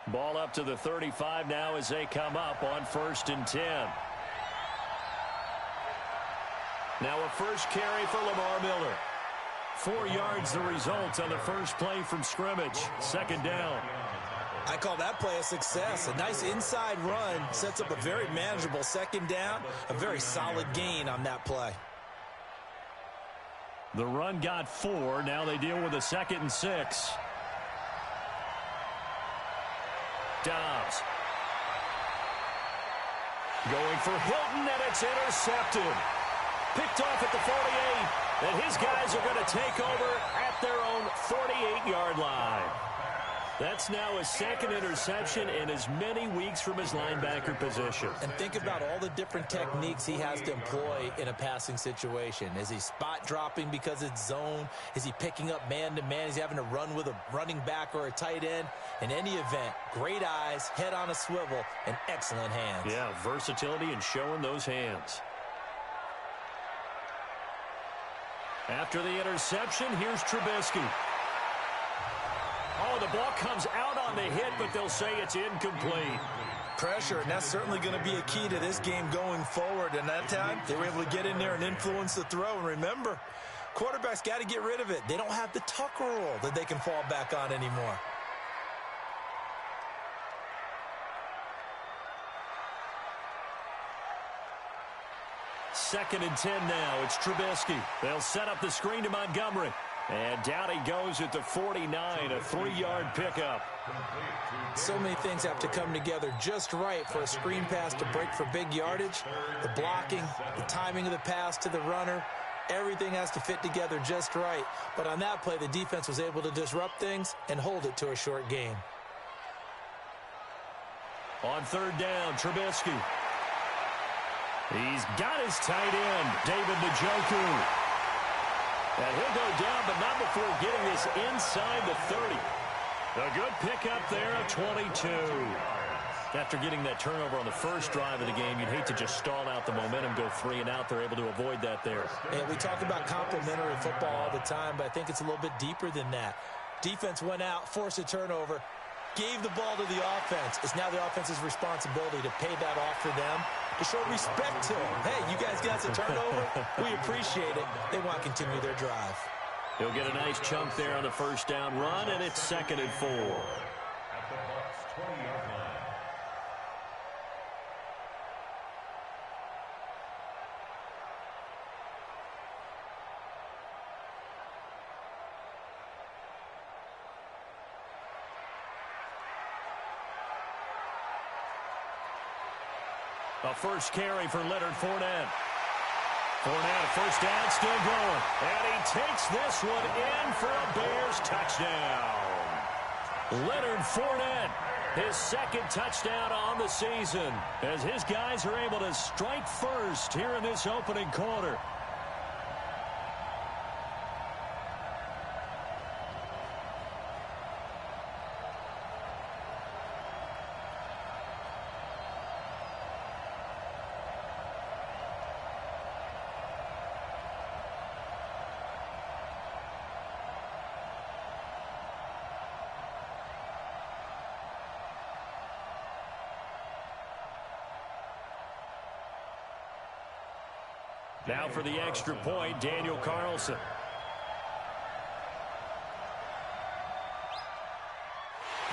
Ball up to the 35 now as they come up on 1st and 10. Now a first carry for Lamar Miller. 4 yards the result on the first play from scrimmage. 2nd down. I call that play a success. A nice inside run sets up a very manageable 2nd down. A very solid gain on that play. The run got 4. Now they deal with a 2nd and 6. Dobbs. Going for Hilton, and it's intercepted. Picked off at the 48, and his guys are going to take over at their own 48-yard line. That's now his 2nd interception in as many weeks from his linebacker position. And think about all the different techniques he has to employ in a passing situation. Is he spot dropping because it's zone? Is he picking up man-to-man? Is he having to run with a running back or a tight end? In any event, great eyes, head on a swivel, and excellent hands. Yeah, versatility and showing those hands. After the interception, here's Trubisky. Oh, the ball comes out on the hit, but they'll say it's incomplete. Pressure, and that's certainly going to be a key to this game going forward. And that time, they were able to get in there and influence the throw. And remember, quarterbacks got to get rid of it. They don't have the Tucker rule that they can fall back on anymore. Second and 10 now. It's Trubisky. They'll set up the screen to Montgomery. And down he goes at the 49, a 3-yard pickup. So many things have to come together just right for a screen pass to break for big yardage. The blocking, the timing of the pass to the runner, everything has to fit together just right. But on that play, the defense was able to disrupt things and hold it to a short gain. On 3rd down, Trubisky. He's got his tight end, David Njoku. And he'll go down, but not before getting this inside the 30. A good pickup there, a 22. After getting that turnover on the first drive of the game, you'd hate to just stall out the momentum, go 3 and out. They're able to avoid that there. And we talk about complementary football all the time, but I think it's a little bit deeper than that. Defense went out, forced a turnover, gave the ball to the offense. It's now the offense's responsibility to pay that off for them, to show respect to them. Hey, you guys got the turnover. We appreciate it. They want to continue their drive. He'll get a nice chunk there on the first down run, and it's 2nd and 4. At the Bucs 20-yard line. A first carry for Leonard Fournette. Fournette, first down, still going. And he takes this one in for a Bears touchdown. Leonard Fournette, his 2nd touchdown on the season, as his guys are able to strike first here in this opening quarter. Now for the extra point, Daniel Carlson.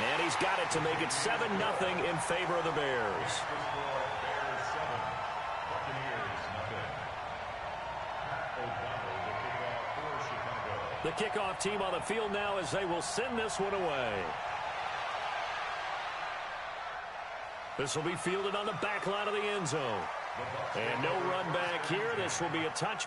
And he's got it to make it 7-0 in favor of the Bears. The kickoff team on the field now as they will send this one away. This will be fielded on the back line of the end zone. And no run back here. This will be a touch.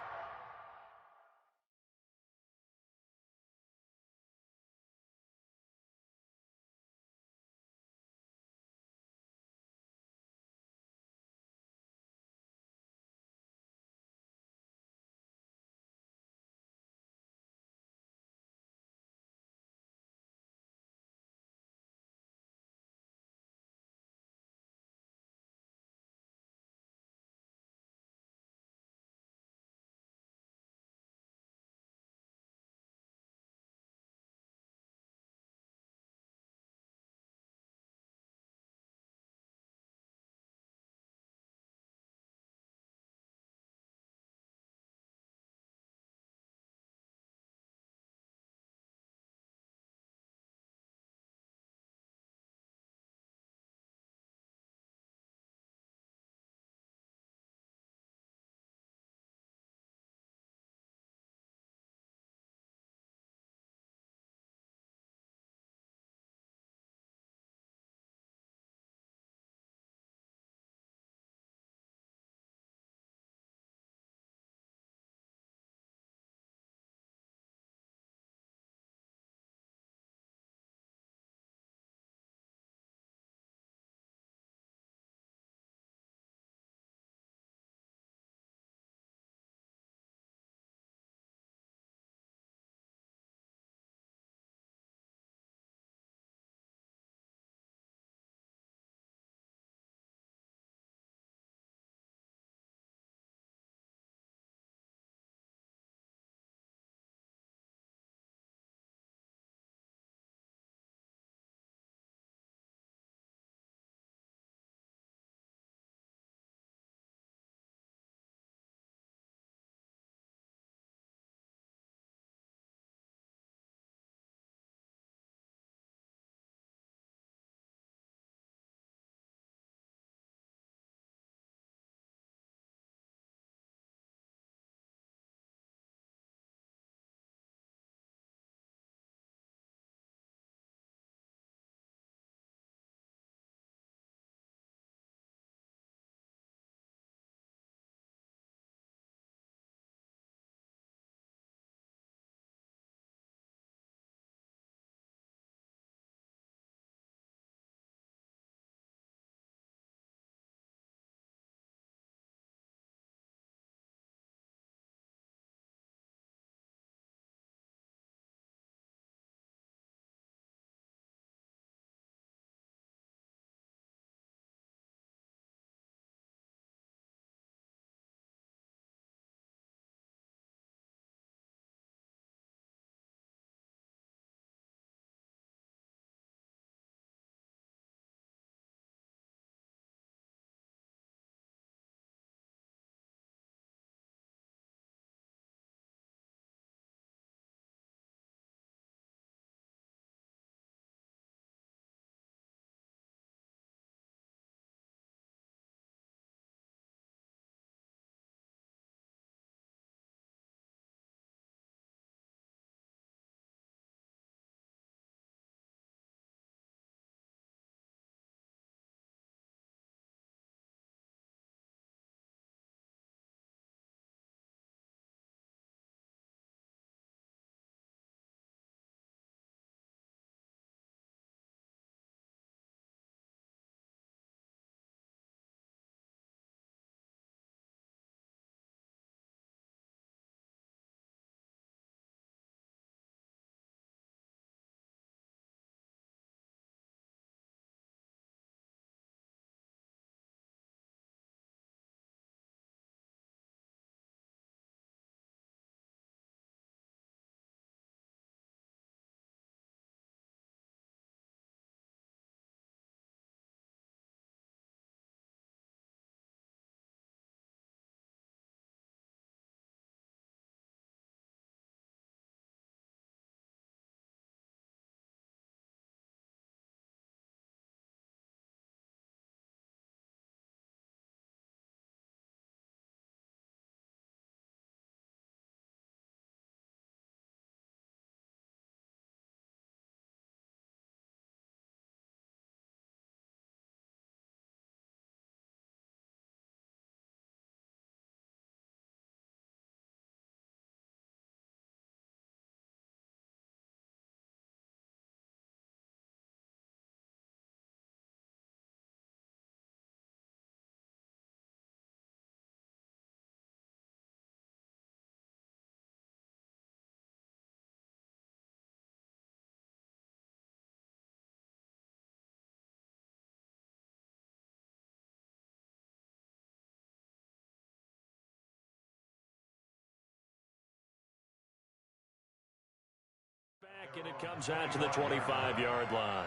second. It comes out to the 25-yard line.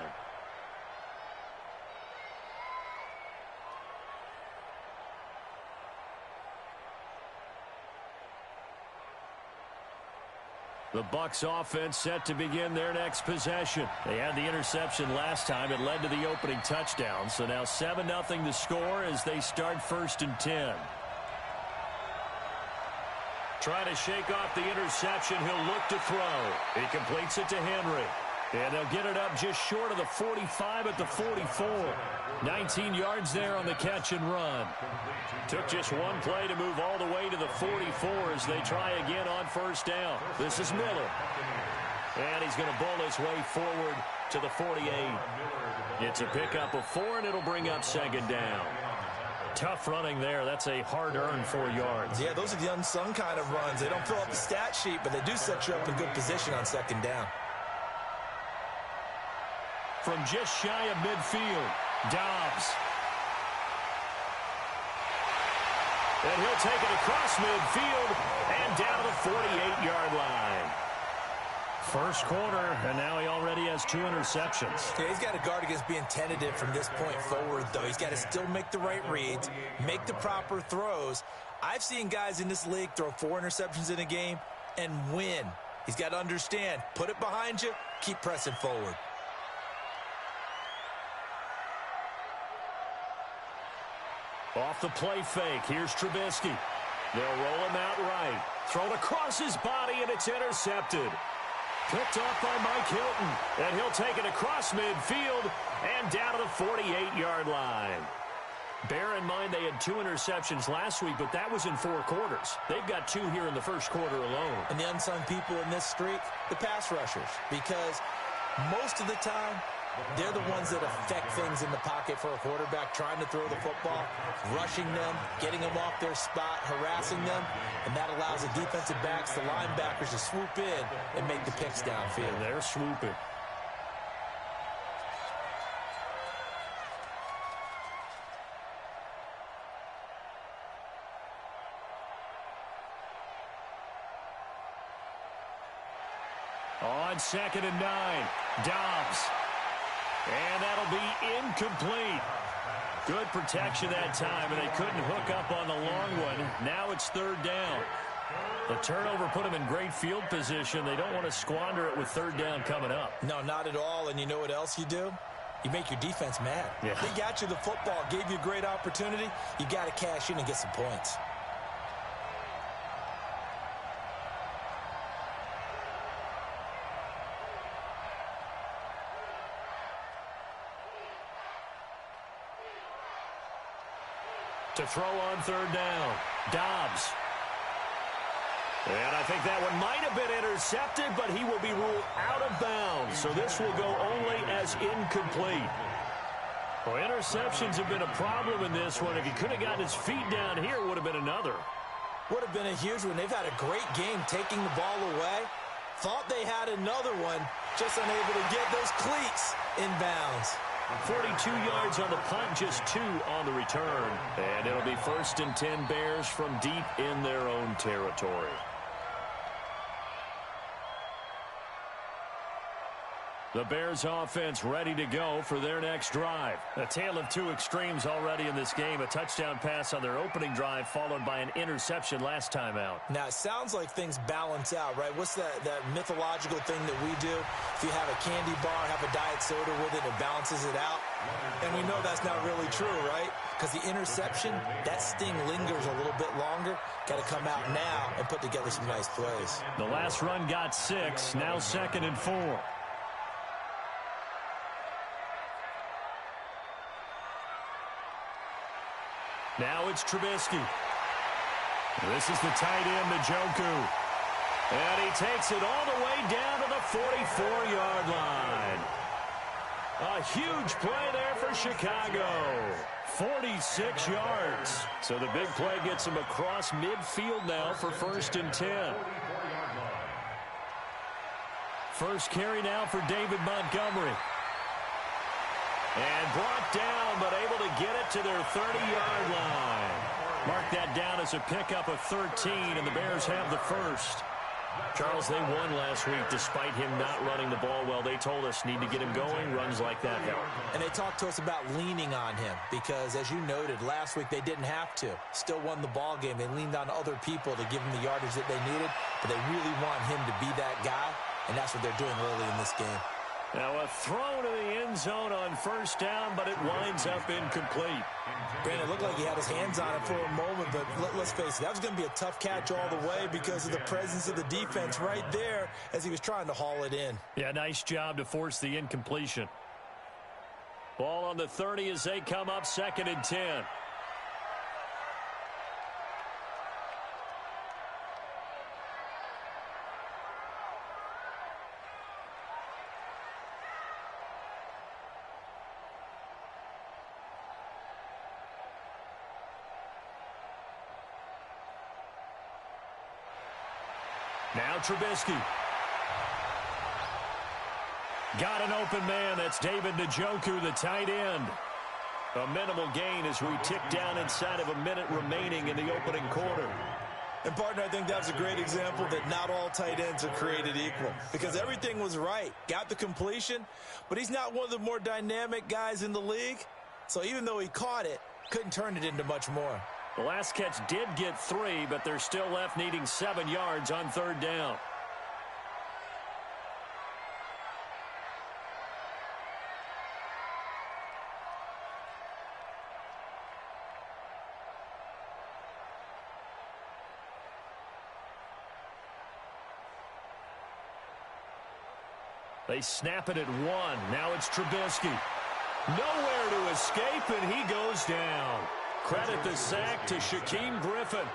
The Bucs offense set to begin their next possession. They had the interception last time. It led to the opening touchdown. So now 7-0 the score as they start 1st and 10. Trying to shake off the interception. He'll look to throw. He completes it to Henry. And they'll get it up just short of the 45 at the 44. 19 yards there on the catch and run. Took just one play to move all the way to the 44 as they try again on 1st down. This is Miller. And he's going to bowl his way forward to the 48. It's a pickup of 4, and it'll bring up 2nd down. Tough running there. That's a hard-earned 4 yards. Yeah, those are the unsung kind of runs. They don't fill out the stat sheet, but they do set you up in good position on 2nd down. From just shy of midfield, Dobbs. And he'll take it across midfield and down to the 48-yard line. First quarter, and now he already has 2 interceptions. Yeah, he's got to guard against being tentative from this point forward, though. He's got to still make the right reads, make the proper throws. I've seen guys in this league throw 4 interceptions in a game and win. He's got to understand, put it behind you, keep pressing forward. Off the play fake, here's Trubisky. They'll roll him out right. Thrown across his body, and it's intercepted. Picked off by Mike Hilton. And he'll take it across midfield and down to the 48-yard line. Bear in mind they had 2 interceptions last week, but that was in 4 quarters. They've got 2 here in the first quarter alone. And the unsung people in this streak, the pass rushers, because most of the time, they're the ones that affect things in the pocket for a quarterback, trying to throw the football, rushing them, getting them off their spot, harassing them, and that allows the defensive backs, the linebackers, to swoop in and make the picks downfield. And they're swooping. On 2nd and 9, Dobbs. And that'll be incomplete. Good protection that time, and they couldn't hook up on the long one. Now it's 3rd down. The turnover put them in great field position. They don't want to squander it with 3rd down coming up. No, not at all. And you know what else you do? You make your defense mad. Yeah. They got you the football, gave you a great opportunity. You got to cash in and get some points. To throw on 3rd down, Dobbs. And I think that one might have been intercepted, but he will be ruled out of bounds. So this will go only as incomplete. Well, interceptions have been a problem in this one. If he could have gotten his feet down here, it would have been another. Would have been a huge one. They've had a great game taking the ball away. Thought they had another one, just unable to get those cleats in bounds. 42 yards on the punt, just 2 on the return. And it'll be 1st and 10 Bears from deep in their own territory. The Bears offense ready to go for their next drive. A tale of 2 extremes already in this game. A touchdown pass on their opening drive followed by an interception last time out. Now, it sounds like things balance out, right? What's that mythological thing that we do? If you have a candy bar, have a diet soda with it, it balances it out. And we know that's not really true, right? Because the interception, that sting lingers a little bit longer. Got to come out now and put together some nice plays. The last run got 6, now 2nd and 4. Now it's Trubisky. This is the tight end, Njoku. And he takes it all the way down to the 44-yard line. A huge play there for Chicago. 46 yards. So the big play gets him across midfield now for 1st and 10. First carry now for David Montgomery. And brought down, but able to get it to their 30-yard line. Mark that down as a pickup of 13, and the Bears have the first. Charles, they won last week despite him not running the ball well. They told us need to get him going. Runs like that help. And they talked to us about leaning on him because, as you noted, last week they didn't have to. Still won the ball game. They leaned on other people to give them the yardage that they needed, but they really want him to be that guy, and that's what they're doing early in this game. Now a throw to the end zone on first down, but it winds up incomplete. Brandon, it looked like he had his hands on it for a moment, but let's face it, that was going to be a tough catch all the way because of the presence of the defense right there as he was trying to haul it in. Yeah, nice job to force the incompletion. Ball on the 30 as they come up 2nd and 10. Now Trubisky. Got an open man. That's David Njoku, the tight end. A minimal gain as we tick down inside of a minute remaining in the opening quarter. And, partner, I think that was a great example that not all tight ends are created equal because everything was right. Got the completion, but he's not one of the more dynamic guys in the league. So even though he caught it, couldn't turn it into much more. The last catch did get 3, but they're still left needing 7 yards on 3rd down. They snap it at 1. Now it's Trubisky. Nowhere to escape, and he goes down. Credit the sack to Shaquem Griffin.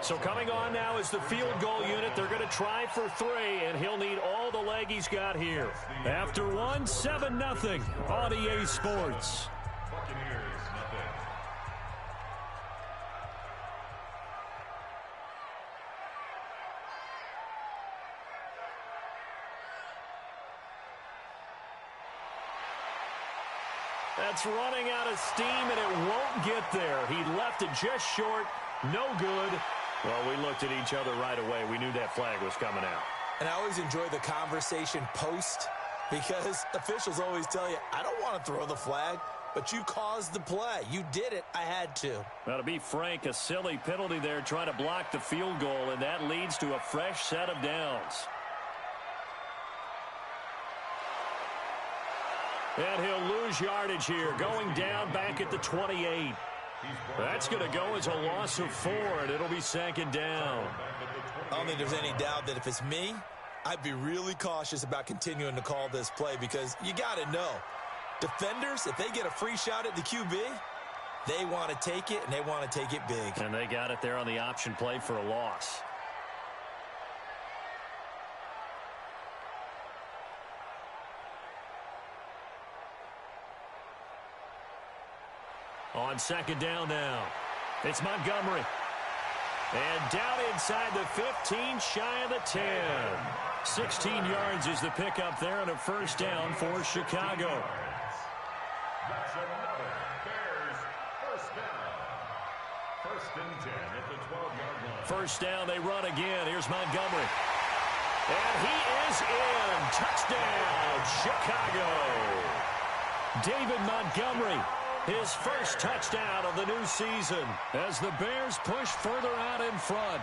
So coming on now is the field goal unit. They're going to try for 3, and he'll need all the leg he's got here. After 1, 7-0 on EA Sports. That's running out of steam, and it won't get there. He left it just short. No good. Well, we looked at each other right away. We knew that flag was coming out. And I always enjoy the conversation post because officials always tell you, I don't want to throw the flag, but you caused the play. You did it. I had to. Now, to be frank, a silly penalty there trying to block the field goal, and that leads to a fresh set of downs. And he'll lose yardage here, going down back at the 28. That's going to go as a loss of 4, and it'll be 2nd down. I don't think there's any doubt that if it's me, I'd be really cautious about continuing to call this play because you got to know, defenders, if they get a free shot at the QB, they want to take it, and they want to take it big. And they got it there on the option play for a loss. On 2nd down now, it's Montgomery. And down inside the 15, shy of the 10. 16 yards is the pickup there and a first down for Chicago. That's another Bears first down. 1st and 10 at the 12-yard line. First down, they run again. Here's Montgomery. And he is in. Touchdown, Chicago. David Montgomery. His first touchdown of the new season as the Bears push further out in front.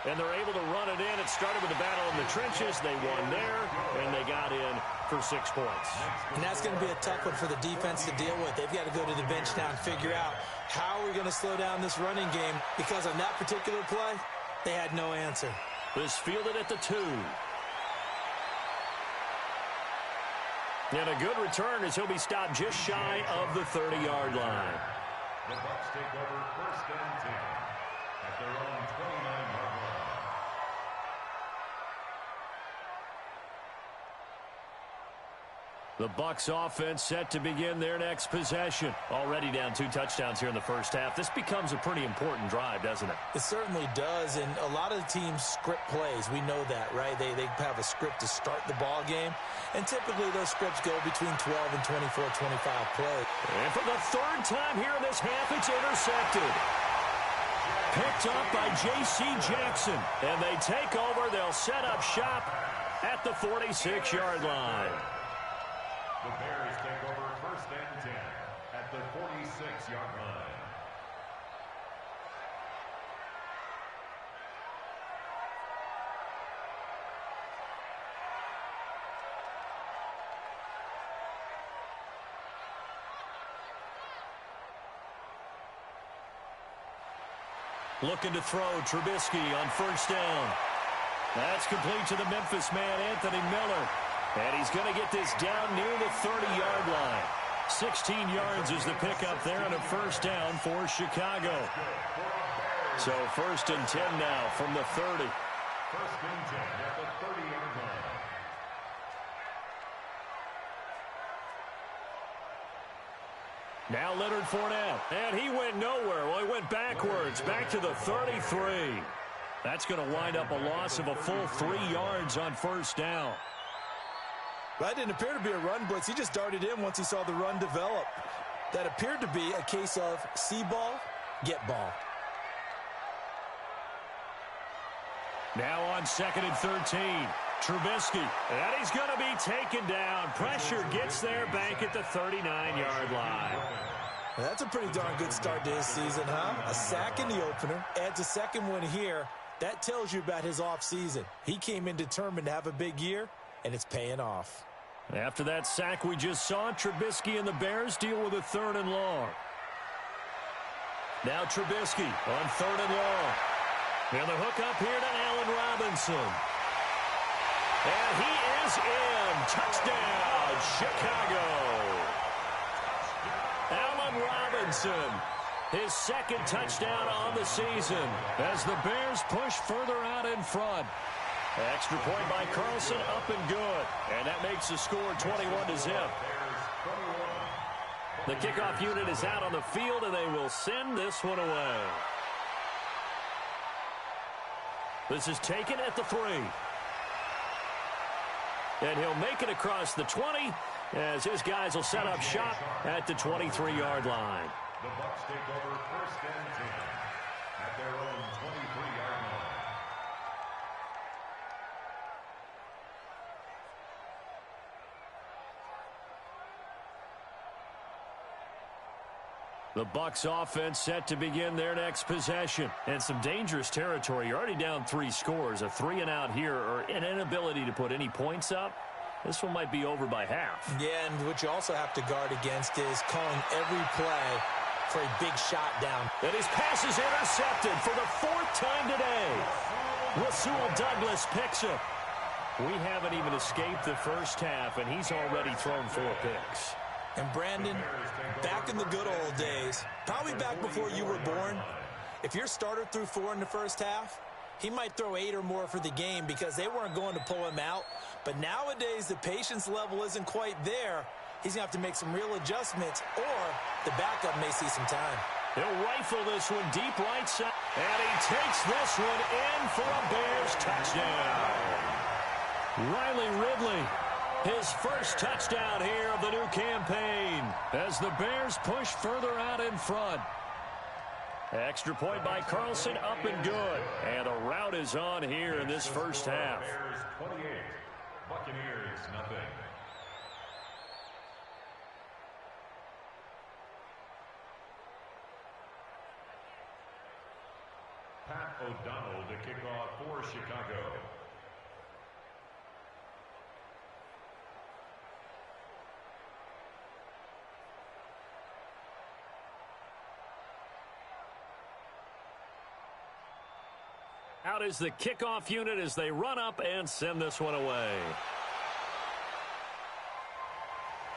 And they're able to run it in. It started with a battle in the trenches. They won there, and they got in for 6 points. And that's going to be a tough one for the defense to deal with. They've got to go to the bench now and figure out how are we going to slow down this running game because on that particular play, they had no answer. This fielded at the 2. And a good return as he'll be stopped just shy of the 30-yard line. The Bucs take over 1st and 10 at their own 29-yard line. The Bucs offense set to begin their next possession. Already down 2 touchdowns here in the first half. This becomes a pretty important drive, doesn't it? It certainly does, and a lot of the teams script plays. We know that, right? They have a script to start the ball game, and typically those scripts go between 12 and 24, 25 plays. And for the 3rd time here in this half, it's intercepted. picked up by J.C. Jackson. And they take over. They'll set up shop at the 46-yard line. The Bears take over 1st and 10 at the 46-yard line. Looking to throw, Trubisky on 1st down. That's complete to the Memphis man, Anthony Miller. And he's going to get this down near the 30-yard line. 16 yards is the pickup there on a 1st down for Chicago. So 1st and 10 now from the 30. 1st and 10 at the 30-yard line. Now Leonard Fournette, and he went nowhere. Well, he went backwards, back to the 33. That's going to wind up a loss of a full 3 yards on 1st down. That didn't appear to be a run blitz. He just darted in once he saw the run develop. That appeared to be a case of see ball, get ball. Now on 2nd and 13. Trubisky, and he's going to be taken down. Pressure gets there, back at the 39-yard line. That's a pretty darn good start to his season, huh? A sack in the opener, adds a second one here. That tells you about his offseason. He came in determined to have a big year, and it's paying off. After that sack we just saw, Trubisky and the Bears deal with a 3rd and long. Now Trubisky on 3rd and long. And the hook up here to Allen Robinson. And he is in. Touchdown, Chicago. Allen Robinson, his 2nd touchdown on the season as the Bears push further out in front. Extra point by Carlson, up and good. And that makes the score 21-0. The kickoff unit is out on the field, and they will send this one away. This is taken at the 3. And he'll make it across the 20 as his guys will set up shop at the 23-yard line. The Bucs take over 1st and 10 at their own 23-yard line. The Bucs offense set to begin their next possession. And some dangerous territory. You're already down 3 scores. A 3-and-out here, or an inability to put any points up. This one might be over by half. Yeah, and what you also have to guard against is calling every play for a big shot down. And his pass is intercepted for the 4th time today. Rasul Douglas picks him. We haven't even escaped the first half, and he's already thrown 4 picks. And Brandon, back in the good old days, probably back before you were born, if your starter threw 4 in the first half, he might throw 8 or more for the game because they weren't going to pull him out. But nowadays, the patience level isn't quite there. He's going to have to make some real adjustments, or the backup may see some time. He'll rifle this one deep right side. And he takes this one in for a Bears touchdown. Riley Ridley, his first touchdown here of the new campaign as the Bears push further out in front. Extra point by Carlson, up and good. And a rout is on here in this first half. Bears 28, Buccaneers nothing. Pat O'Donnell to kick off for Chicago. Out is the kickoff unit as they run up and send this one away.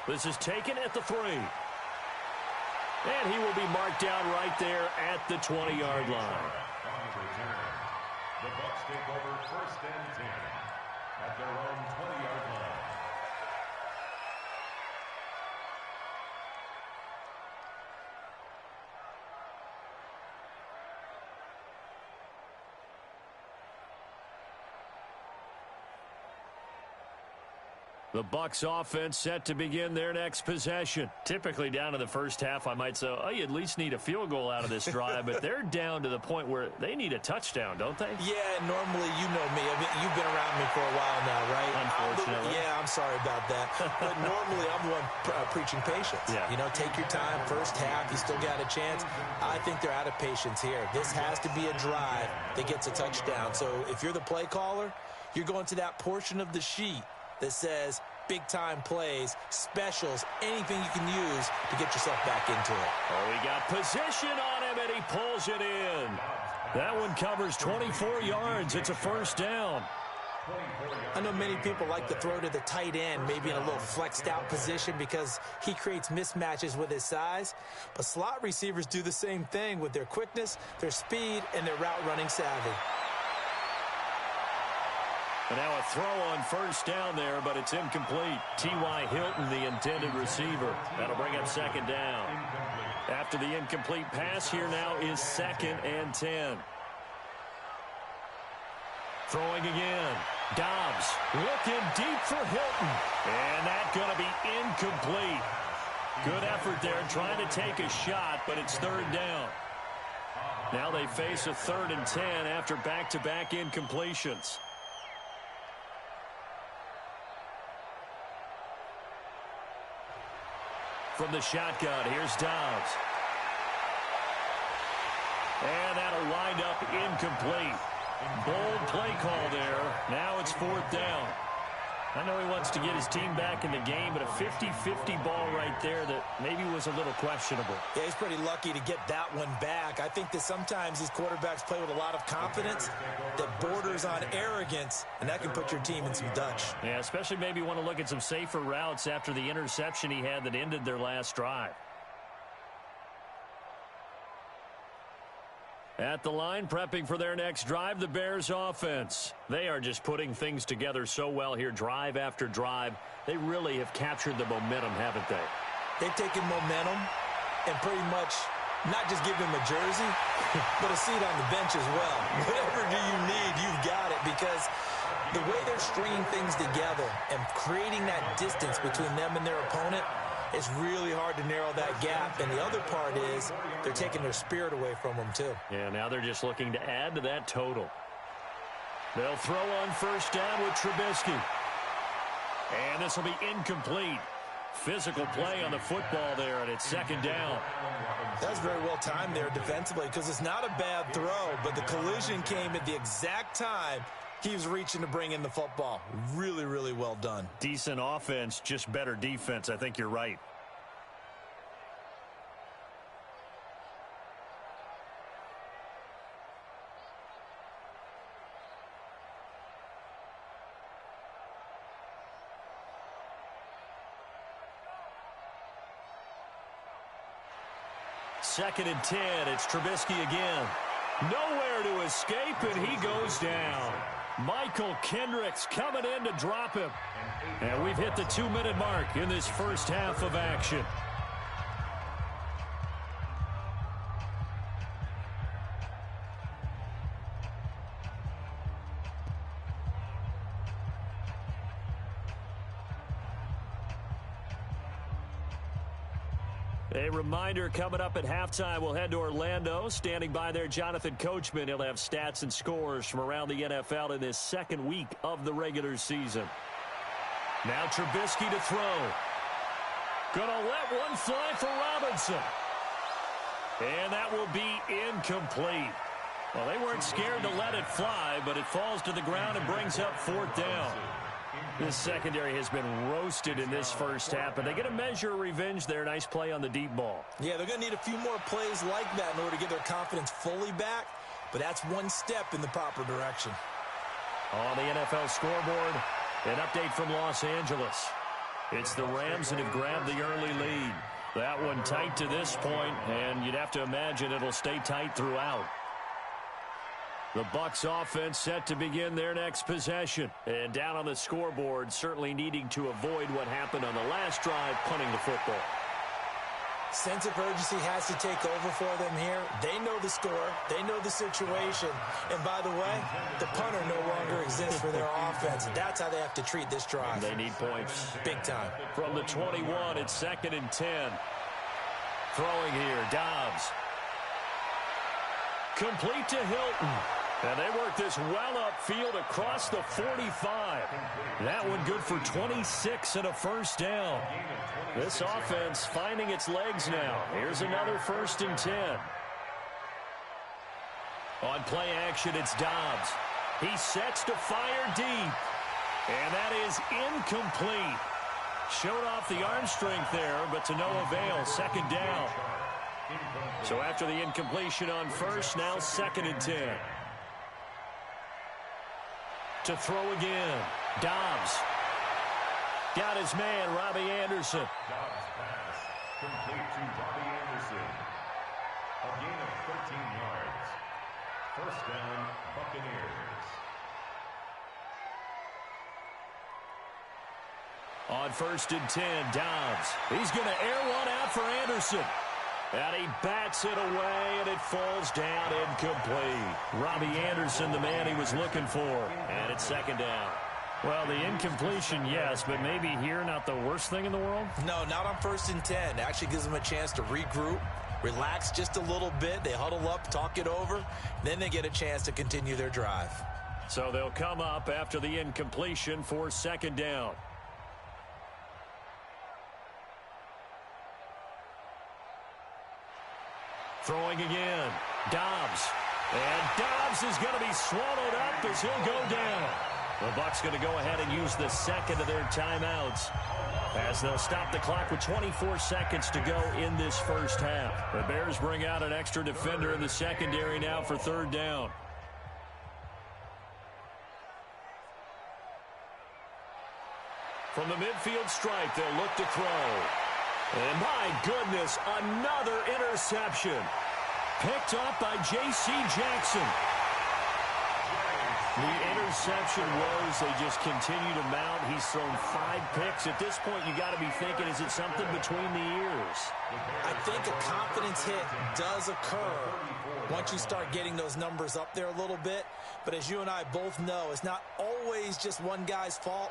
This is taken at the 3. And he will be marked down right there at the 20-yard line. On the return, the Bucs take over 1st and 10 at their own 20-yard line. The Bucs offense set to begin their next possession. Typically down to the first half, I might say, oh, you at least need a field goal out of this drive, but they're down to the point where they need a touchdown, don't they? Yeah, normally, you know me. I mean, you've been around me for a while now, right? Unfortunately. I'm sorry about that. But normally, I'm the one preaching patience. Yeah. You know, take your time. First half, you still got a chance. I think they're out of patience here. This has to be a drive that gets a touchdown. So if you're the play caller, you're going to that portion of the sheet that says big-time plays, specials, anything you can use to get yourself back into it. Oh, he got position on him, and he pulls it in. That one covers 24 yards. It's a first down. I know many people like to throw to the tight end, maybe in a little flexed-out position because he creates mismatches with his size. But slot receivers do the same thing with their quickness, their speed, and their route-running savvy. And now a throw on first down there, but it's incomplete. T.Y. Hilton, the intended receiver. That'll bring up second down. After the incomplete pass, here now is 2nd and 10. Throwing again. Dobbs looking deep for Hilton. And that's going to be incomplete. Good effort there, trying to take a shot, but it's 3rd down. Now they face a 3rd and 10 after back-to-back incompletions. From the shotgun, here's Dobbs. And that'll wind up incomplete. Bold play call there. Now it's 4th down. I know he wants to get his team back in the game, but a 50-50 ball right there that maybe was a little questionable. Yeah, he's pretty lucky to get that one back. I think that sometimes these quarterbacks play with a lot of confidence that borders on arrogance, and that can put your team in some Dutch. Yeah, especially maybe want to look at some safer routes after the interception he had that ended their last drive. At the line, prepping for their next drive, the Bears offense. They are just putting things together so well here, drive after drive. They really have captured the momentum, haven't they? They've taken momentum and pretty much not just give him a jersey, but a seat on the bench as well. Whatever do you need, you've got it, because the way they're stringing things together and creating that distance between them and their opponent, it's really hard to narrow that gap. And the other part is they're taking their spirit away from them, too. Yeah, now they're just looking to add to that total. They'll throw on first down with Trubisky. And this will be incomplete. Physical play on the football there, and it's 2nd down. That was very well timed there defensively, because it's not a bad throw, but the collision came at the exact time he was reaching to bring in the football. Really, really well done. Decent offense, just better defense. I think you're right. Second and 10. It's Trubisky again. Nowhere to escape, and he goes down. Michael Kendricks coming in to drop him. And we've hit the 2-minute mark in this first half of action. A reminder, coming up at halftime, we'll head to Orlando. Standing by there, Jonathan Coachman. He'll have stats and scores from around the NFL in this 2nd week of the regular season. Now Trubisky to throw. Gonna let one fly for Robinson. And that will be incomplete. Well, they weren't scared to let it fly, but it falls to the ground and brings up 4th down. This secondary has been roasted in this first half, but they get a measure of revenge there. Nice play on the deep ball. Yeah, they're going to need a few more plays like that in order to get their confidence fully back, but that's one step in the proper direction. On the NFL scoreboard, an update from Los Angeles. It's the Rams that have grabbed the early lead. That one tight to this point, and you'd have to imagine it'll stay tight throughout. The Bucs offense set to begin their next possession. And down on the scoreboard, certainly needing to avoid what happened on the last drive, punting the football. Sense of urgency has to take over for them here. They know the score. They know the situation. And by the way, the punter no longer exists for their offense. And that's how they have to treat this drive. They need points. Big time. From the 21, it's 2nd and 10. Throwing here, Dobbs. Complete to Hilton. And they work this well upfield across the 45. That one good for 26 and a first down. This offense finding its legs now. Here's another 1st and 10. On play action, it's Dobbs. He sets to fire deep. And that is incomplete. Showed off the arm strength there, but to no avail. 2nd down. So after the incompletion on first, now 2nd and 10. To throw again. Dobbs. Got his man, Robbie Anderson. Dobbs pass. Complete to Robbie Anderson. A gain of 13 yards. First down, Buccaneers. On 1st and 10, Dobbs. He's going to air one out for Anderson. And he bats it away, and it falls down incomplete. Robbie Anderson, the man he was looking for. And it's 2nd down. Well, the incompletion, yes, but maybe here not the worst thing in the world? No, not on 1st and 10. It actually gives them a chance to regroup, relax just a little bit. They huddle up, talk it over. Then they get a chance to continue their drive. So they'll come up after the incompletion for 2nd down. Throwing again. Dobbs. And Dobbs is going to be swallowed up as he'll go down. The Bucs going to go ahead and use the 2nd of their timeouts as they'll stop the clock with 24 seconds to go in this first half. The Bears bring out an extra defender in the secondary now for 3rd down. From the midfield stripe, they'll look to throw. And my goodness, another interception. Picked up by J.C. Jackson. The interception woes, they just continue to mount. He's thrown 5 picks. At this point, you got to be thinking, is it something between the ears? I think a confidence hit does occur once you start getting those numbers up there a little bit. But as you and I both know, it's not always just one guy's fault.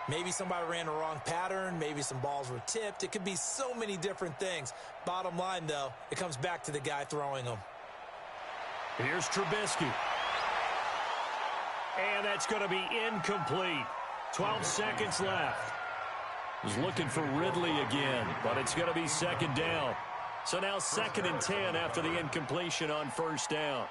Maybe somebody ran a wrong pattern. Maybe some balls were tipped. It could be so many different things. Bottom line, though, it comes back to the guy throwing them. Here's Trubisky. And that's going to be incomplete. 12 seconds left. He's looking for Ridley again, but it's going to be 2nd down. So now 2nd and 10 after the incompletion on 1st down.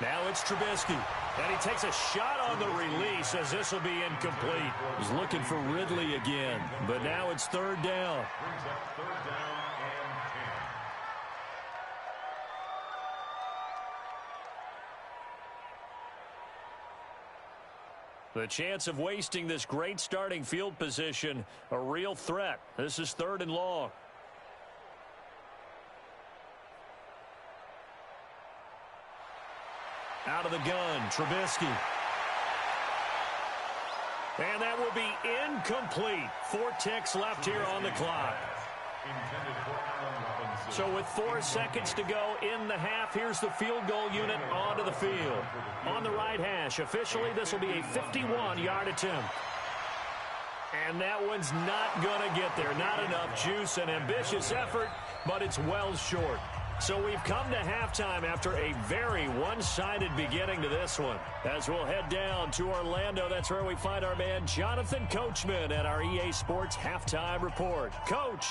Now it's Trubisky. And he takes a shot on the release as this will be incomplete. He's looking for Ridley again. But now it's 3rd down. Brings up 3rd down and 10. The chance of wasting this great starting field position, a real threat. This is 3rd and long. Out of the gun, Trubisky. And that will be incomplete. 4 ticks left here on the clock. So with 4 seconds to go in the half, here's the field goal unit onto the field. On the right hash, officially this will be a 51-yard attempt. And that one's not going to get there. Not enough juice, an ambitious effort, but it's well short. So we've come to halftime after a very one-sided beginning to this one. As we'll head down to Orlando, that's where we find our man Jonathan Coachman at our EA Sports Halftime Report. Coach.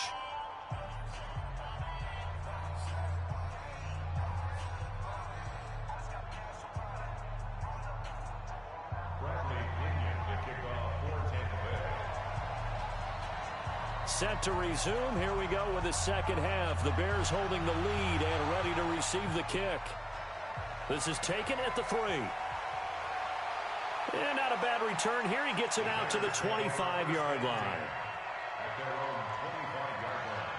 Set to resume. Here we go with the second half. The Bears holding the lead and ready to receive the kick. This is taken at the 3. And not a bad return here. He gets it out to the 25-yard line. At their own 25-yard line.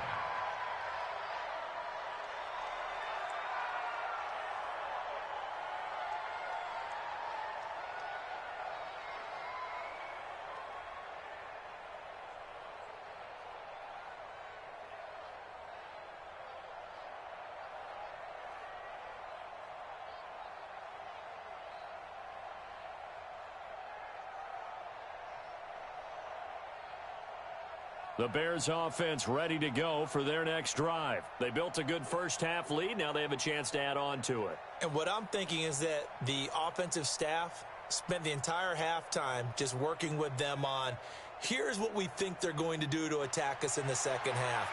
The Bears offense ready to go for their next drive. They built a good first-half lead. Now they have a chance to add on to it. And what I'm thinking is that the offensive staff spent the entire halftime just working with them on, here's what we think they're going to do to attack us in the second half.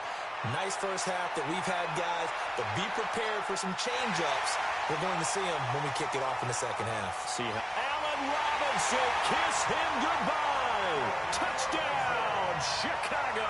Nice first half that we've had, guys, but be prepared for some change-ups. We're going to see them when we kick it off in the second half. See how Allen Robinson, kiss him goodbye. Touchdown, Chicago.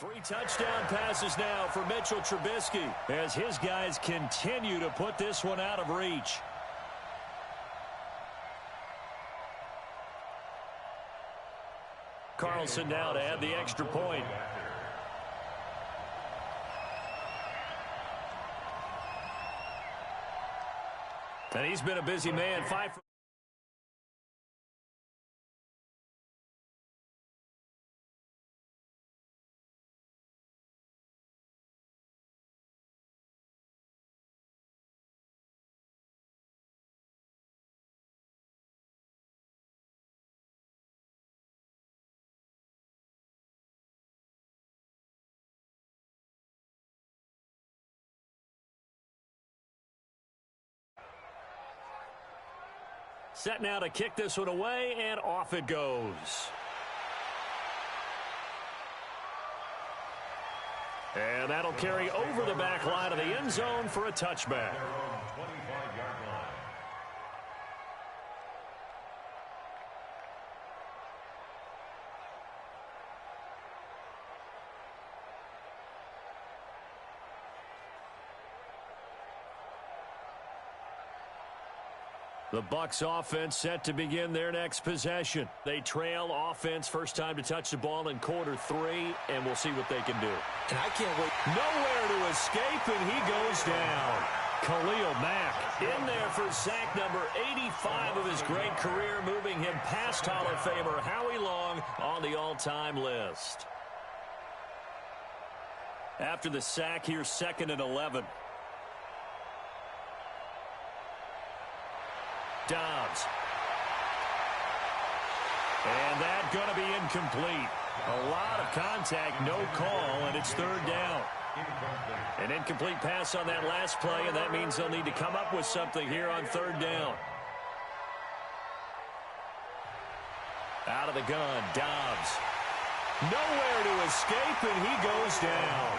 3 touchdown passes now for Mitchell Trubisky as his guys continue to put this one out of reach. Carlson now to add the extra point. And he's been a busy man. 5 for set now to kick this one away, and off it goes. And that'll carry over the back line of the end zone for a touchback. The Bucs offense set to begin their next possession. They trail offense first time to touch the ball in quarter 3, and we'll see what they can do. And I can't wait. Nowhere to escape, and he goes down. Khalil Mack in there for sack number 85 of his great career, moving him past Hall of Famer Howie Long on the all-time list. After the sack, here's 2nd and 11. Dobbs. And that's going to be incomplete. A lot of contact, no call, and it's 3rd down. An incomplete pass on that last play, and that means they'll need to come up with something here on 3rd down. Out of the gun, Dobbs. Nowhere to escape, and he goes down.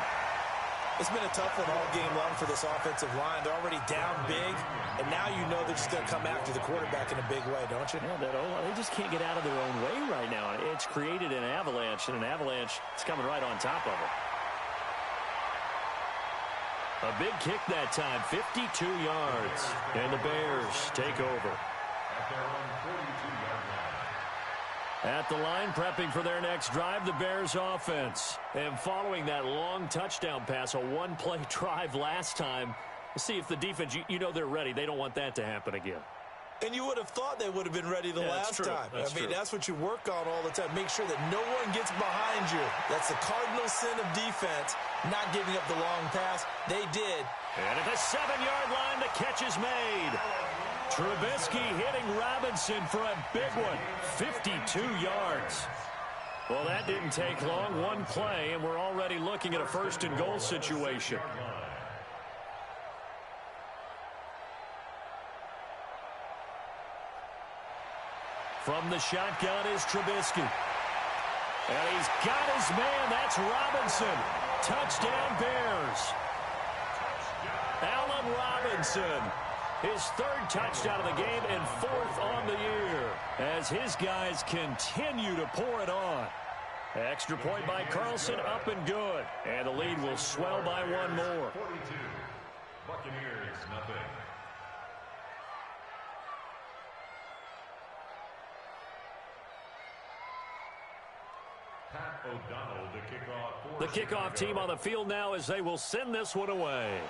It's been a tough one all game long for this offensive line. They're already down big, and now you know they're just going to come after the quarterback in a big way, don't you? Yeah, they just can't get out of their own way right now. It's created an avalanche, and an avalanche is coming right on top of it. A big kick that time, 52 yards, and the Bears take over. At their own 42-yard line. At the line, prepping for their next drive, the Bears offense. And following that long touchdown pass, a one-play drive last time, see if the defense, you know they're ready. They don't want that to happen again. And you would have thought they would have been ready the last time. I mean, that's what you work on all the time. Make sure that no one gets behind you. That's the cardinal sin of defense, not giving up the long pass. They did. And at the 7-yard line, the catch is made. Trubisky hitting Robinson for a big one, 52 yards. Well, that didn't take long, one play, and we're already looking at a 1st and goal situation. From the shotgun is Trubisky. And he's got his man. That's Robinson. Touchdown, Bears. Allen Robinson. His 3rd touchdown of the game and 4th on the year as his guys continue to pour it on. Extra point by Carlson, up and good. And the lead will swell by 1 more. 42. Buccaneers, nothing. Pat O'Donnell to kick off. The kickoff team on the field now as they will send this one away.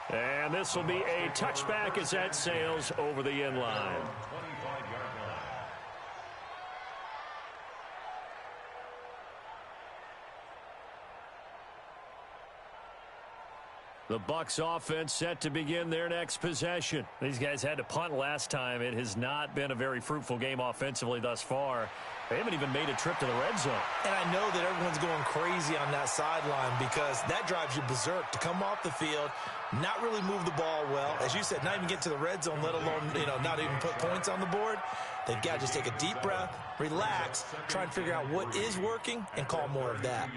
And this will be a touchback as that sails over the end line. 25-yard line. The Bucs offense set to begin their next possession. These guys had to punt last time. It has not been a very fruitful game offensively thus far. They haven't even made a trip to the red zone. And I know that everyone's going crazy on that sideline because that drives you berserk to come off the field, not really move the ball well. As you said, not even get to the red zone, let alone, not even put points on the board. They've got to just take a deep breath, relax, try and figure out what is working, and call more of that.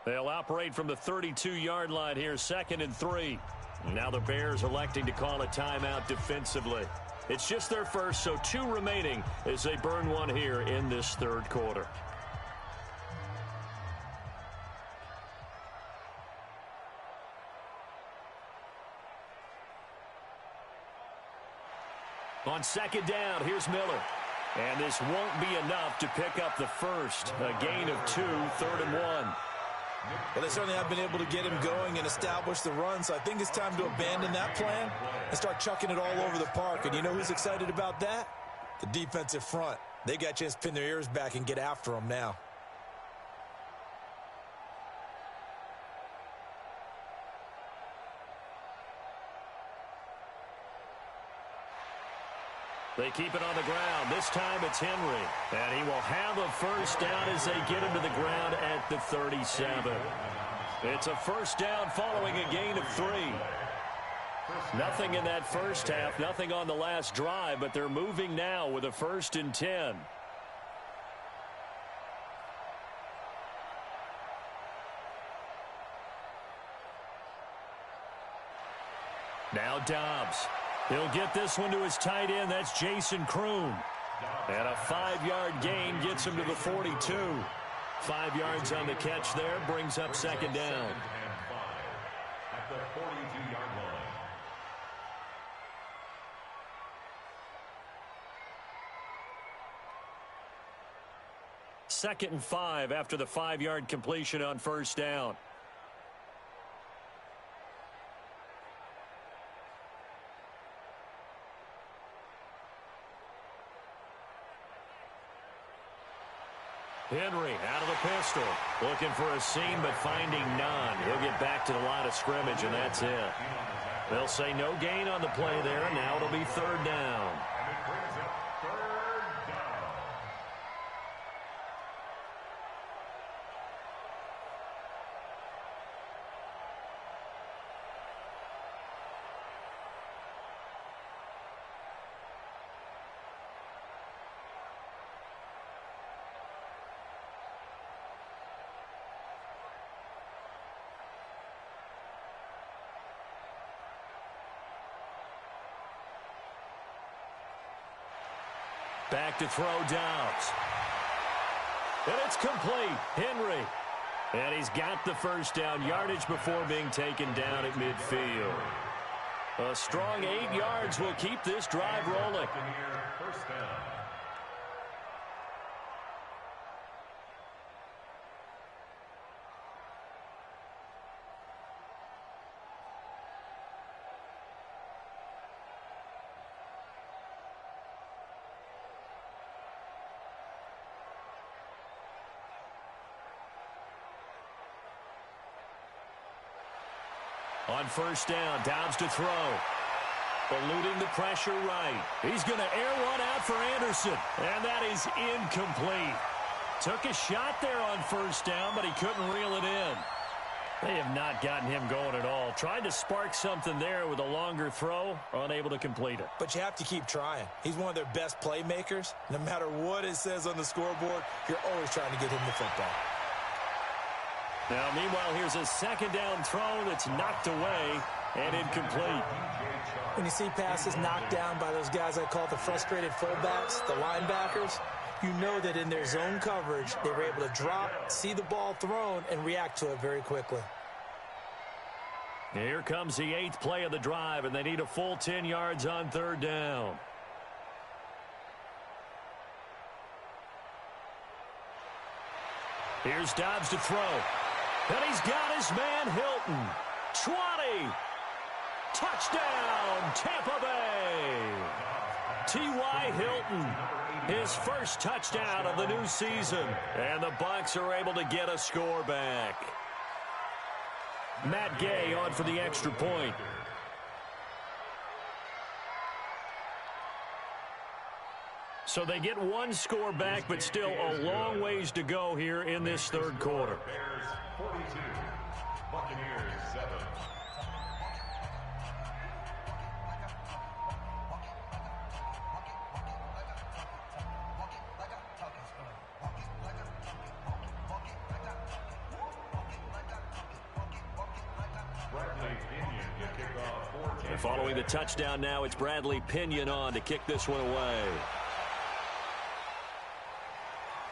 They'll operate from the 32-yard line here, 2nd and 3. Now the Bears electing to call a timeout defensively. It's just their first, so 2 remaining as they burn one here in this third quarter. On 2nd down, here's Miller. And this won't be enough to pick up the first. A gain of 2, 3rd and 1. Well, they certainly have been able to get him going and establish the run, so I think it's time to abandon that plan and start chucking it all over the park. And you know who's excited about that? The defensive front. They got a chance to pin their ears back and get after him now. They keep it on the ground. This time it's Henry. And he will have a first down as they get him to the ground at the 37. It's a first down following a gain of 3. Nothing in that first half, nothing on the last drive, but they're moving now with a 1st and 10. Now Dobbs. He'll get this one to his tight end. That's Jason Kroon. And a 5-yard gain gets him to the 42. 5 yards on the catch there, brings up 2nd down. At the 42-yard line. Second and 5 after the 5-yard completion on first down. Henry out of the pistol. Looking for a seam, but finding none. He'll get back to the line of scrimmage, and that's it. They'll say no gain on the play there. Now it'll be 3rd down. And it brings up 3rd down. Back to throw Dobbs. And it's complete. Henry. And he's got the first down, yardage before being taken down at midfield. A strong 8 yards will keep this drive rolling. First down. On first down, Dobbs to throw. Eluding the pressure right. He's going to air one out for Anderson. And that is incomplete. Took a shot there on first down, but he couldn't reel it in. They have not gotten him going at all. Tried to spark something there with a longer throw, unable to complete it. But you have to keep trying. He's one of their best playmakers. No matter what it says on the scoreboard, you're always trying to get him the football. Now, meanwhile, here's a 2nd down throw that's knocked away and incomplete. When you see passes knocked down by those guys I call the frustrated fullbacks, the linebackers, you know that in their zone coverage, they were able to drop, see the ball thrown, and react to it very quickly. Here comes the 8th play of the drive, and they need a full 10 yards on 3rd down. Here's Dobbs to throw. And he's got his man Hilton. 20. Touchdown, Tampa Bay. T.Y. Hilton, his first touchdown of the new season. And the Bucs are able to get a score back. Matt Gay on for the extra point. So they get one score back, but still a long ways to go here in this third quarter. Bears 42, Buccaneers 7. And following the touchdown now, it's Bradley Pinion on to kick this one away.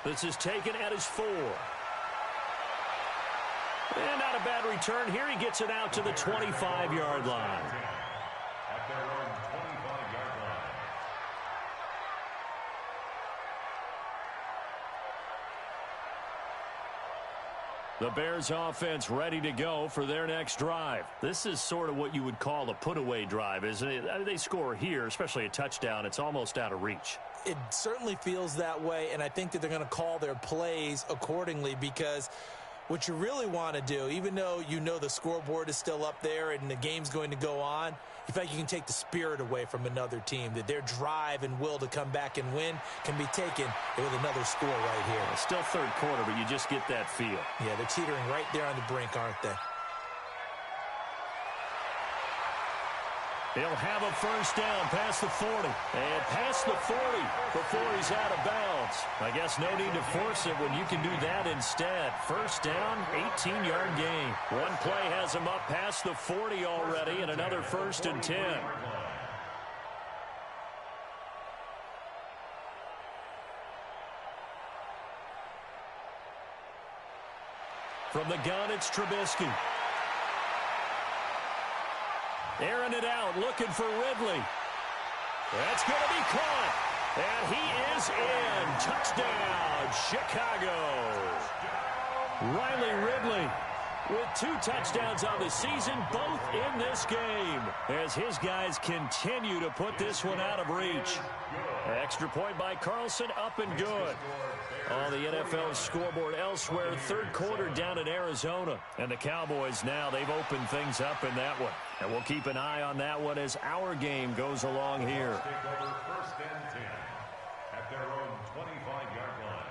This is taken at his 4. And not a bad return here. He gets it out to the 25-yard line. At their own 25-yard line. The Bears offense ready to go for their next drive. This is sort of what you would call a put-away drive, isn't it? They score here, especially a touchdown. It's almost out of reach. It certainly feels that way, and I think that they're going to call their plays accordingly, because what you really want to do, even though you know the scoreboard is still up there and the game's going to go on, you feel like you can take the spirit away from another team, that their drive and will to come back and win can be taken with another score right here. It's still third quarter, but you just get that feel. Yeah, they're teetering right there on the brink, aren't they? He'll have a first down past the 40. And past the 40 before he's out of bounds. I guess no need to force it when you can do that instead. First down, 18-yard gain. One play has him up past the 40 already, and another first and 10. From the gun, it's Trubisky. Airing it out, looking for Ridley. That's going to be caught. And he is in. Touchdown, Chicago. Riley Ridley with 2 touchdowns on the season, both in this game, as his guys continue to put this one out of reach. Extra point by Carlson, up and good. On the NFL scoreboard elsewhere, third quarter down in Arizona. And the Cowboys now, they've opened things up in that one. And we'll keep an eye on that one as our game goes along here. Take over first and 10 at their own 25-yard line.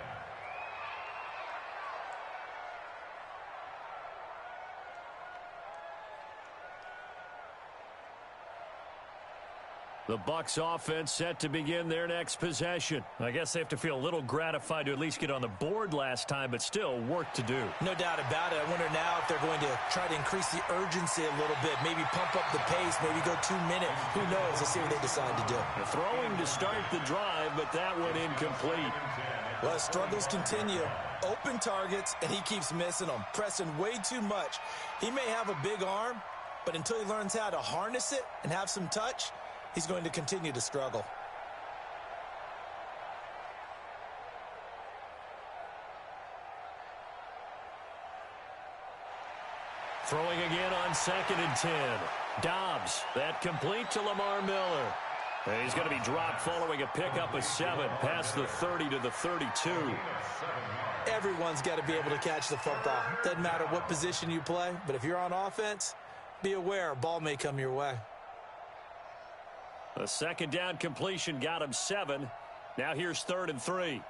The Bucs offense set to begin their next possession. I guess they have to feel a little gratified to at least get on the board last time, but still work to do. No doubt about it. I wonder now if they're going to try to increase the urgency a little bit, maybe pump up the pace, maybe go 2-minute. Who knows? Let's see what they decide to do. The throwing to start the drive, but that one incomplete. Well, struggles continue. Open targets, and he keeps missing them, pressing way too much. He may have a big arm, but until he learns how to harness it and have some touch, he's going to continue to struggle. Throwing again on 2nd and 10. Dobbs, that complete to Lamar Miller. And he's going to be dropped following a pickup of 7 past the 30 to the 32. Everyone's got to be able to catch the football. Doesn't matter what position you play, but if you're on offense, be aware a ball may come your way. A second down completion got him 7. Now here's 3rd and 3.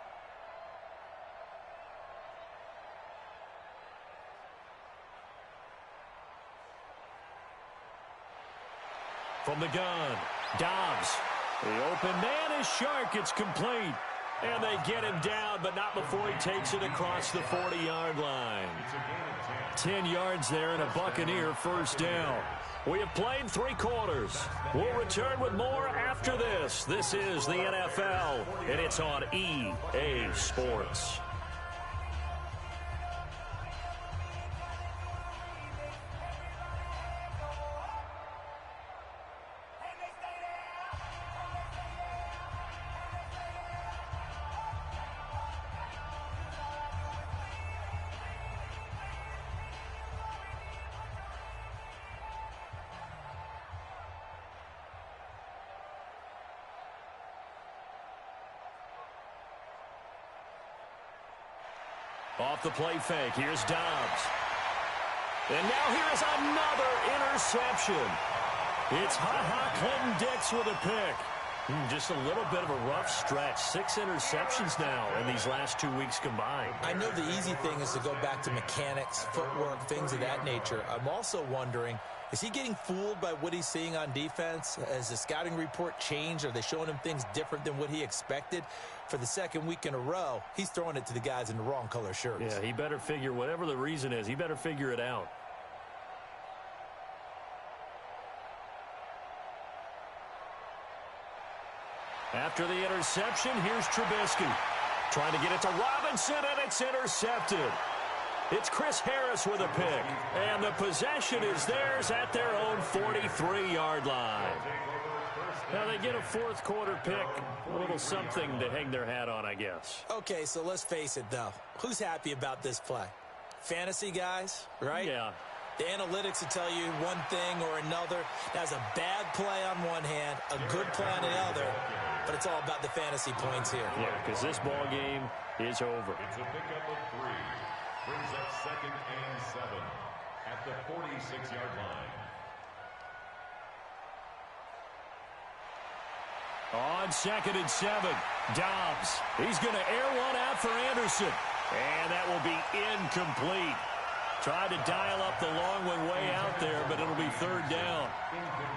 From the gun, Dobbs. The open man is Shark. It's complete. And they get him down, but not before he takes it across the 40-yard line. 10 yards there and a Buccaneer first down. We have played 3 quarters. We'll return with more after this. This is the NFL, and it's on EA Sports. Off the play fake, here's Dobbs. And now here's another interception. It's Clinton-Dix with a pick. Just a little bit of a rough stretch. 6 interceptions now in these last 2 weeks combined. I know the easy thing is to go back to mechanics, footwork, things of that nature. I'm also wondering, is he getting fooled by what he's seeing on defense? Has the scouting report changed? Are they showing him things different than what he expected? For the second week in a row, he's throwing it to the guys in the wrong color shirts. Yeah, he better figure, whatever the reason is, he better figure it out. After the interception, here's Trubisky. Trying to get it to Robinson, and it's intercepted. It's Chris Harris with a pick. And the possession is theirs at their own 43-yard line. Now they get a fourth quarter pick. A little something to hang their hat on, I guess. Okay, so let's face it, though. Who's happy about this play? Fantasy guys, right? Yeah. The analytics will tell you one thing or another. That's a bad play on one hand, a good play on the other, but it's all about the fantasy points here. Yeah, because this ball game is over. It's a pickup of 3. Brings up 2nd and 7 at the 46-yard line. On 2nd and 7, Dobbs. He's going to air one out for Anderson. And that will be incomplete. Tried to dial up the long one way out there, but it'll be 3rd down.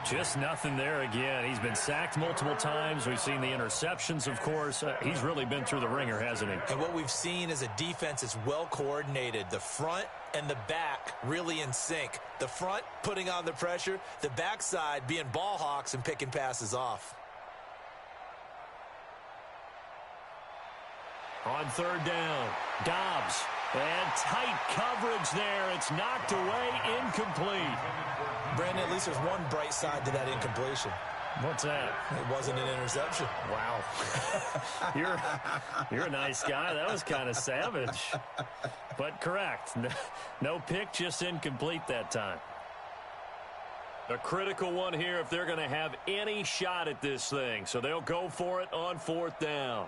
Just nothing there again. He's been sacked multiple times. We've seen the interceptions, of course. He's really been through the ringer, hasn't he? And what we've seen is a defense that's well coordinated. The front and the back really in sync. The front putting on the pressure, the backside being ball hawks and picking passes off. On 3rd down, Dobbs. And tight coverage there. It's knocked away, incomplete. Brandon, at least there's one bright side to that incompletion. What's that? It wasn't an interception. Wow. You're a nice guy. That was kind of savage. But correct. No pick, just incomplete that time. A critical one here if they're going to have any shot at this thing. So they'll go for it on 4th down.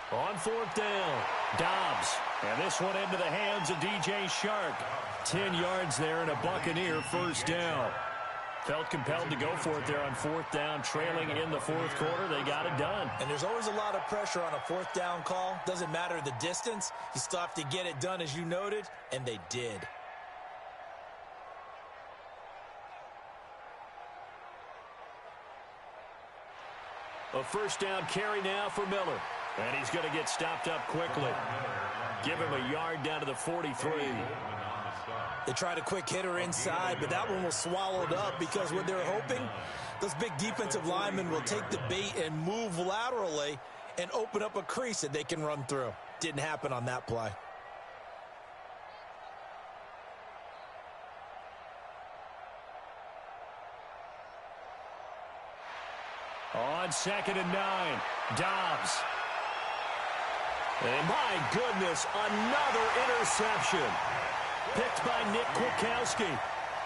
On 4th down, Dobbs. And this one into the hands of DJ Shark. 10 yards there and a Buccaneer 1st down. Felt compelled to go for it there on 4th down, trailing in the 4th quarter. They got it done. And there's always a lot of pressure on a 4th down call. Doesn't matter the distance. You still have to get it done, as you noted, and they did. A 1st down carry now for Miller. And he's going to get stopped up quickly. Give him a yard down to the 43. They tried a quick hitter inside, but that one was swallowed up because what they're hoping, those big defensive linemen will take the bait and move laterally and open up a crease that they can run through. Didn't happen on that play. On 2nd and 9, Dobbs. And my goodness, another interception. Picked by Nick Kwiatkowski.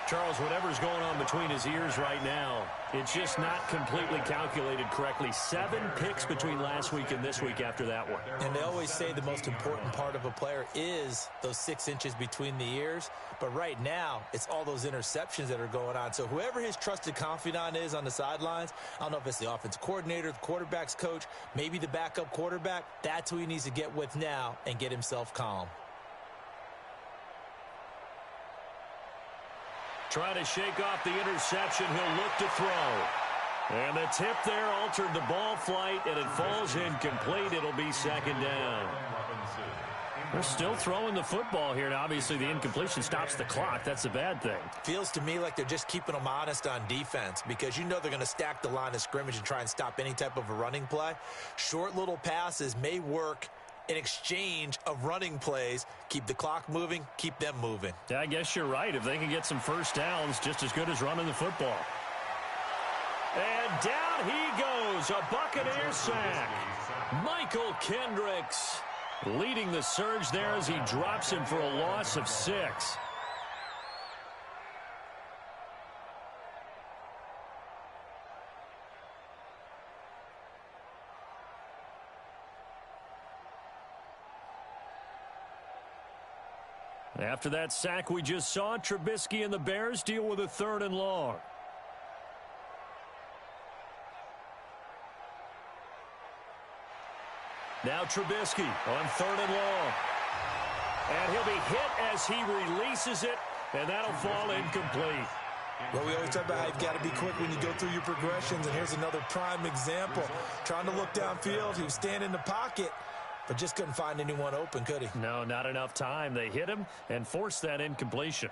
Charles, whatever's going on between his ears right now, it's just not completely calculated correctly. 7 picks between last week and this week after that one. And they always say the most important part of a player is those 6 inches between the ears. But right now, it's all those interceptions that are going on. So whoever his trusted confidant is on the sidelines, I don't know if it's the offensive coordinator, the quarterback's coach, maybe the backup quarterback, that's who he needs to get with now and get himself calm. Trying to shake off the interception. He'll look to throw. And the tip there altered the ball flight, and it falls incomplete. It'll be 2nd down. They're still throwing the football here. Now, obviously, the incompletion stops the clock. That's a bad thing. Feels to me like they're just keeping them honest on defense because you know they're going to stack the line of scrimmage and try and stop any type of a running play. Short little passes may work in exchange of running plays. Keep the clock moving, keep them moving. Yeah, I guess you're right. If they can get some 1st downs, just as good as running the football. And down he goes, a Buccaneer sack. Michael Kendricks leading the surge there as he drops him for a loss of 6. After that sack we just saw, Trubisky and the Bears deal with a 3rd and long. Now Trubisky on 3rd and long. And he'll be hit as he releases it, and that'll fall incomplete. Well, we always talk about how you've got to be quick when you go through your progressions, and here's another prime example. Trying to look downfield, he was standing in the pocket, but just couldn't find anyone open, could he? No, not enough time. They hit him and forced that incompletion.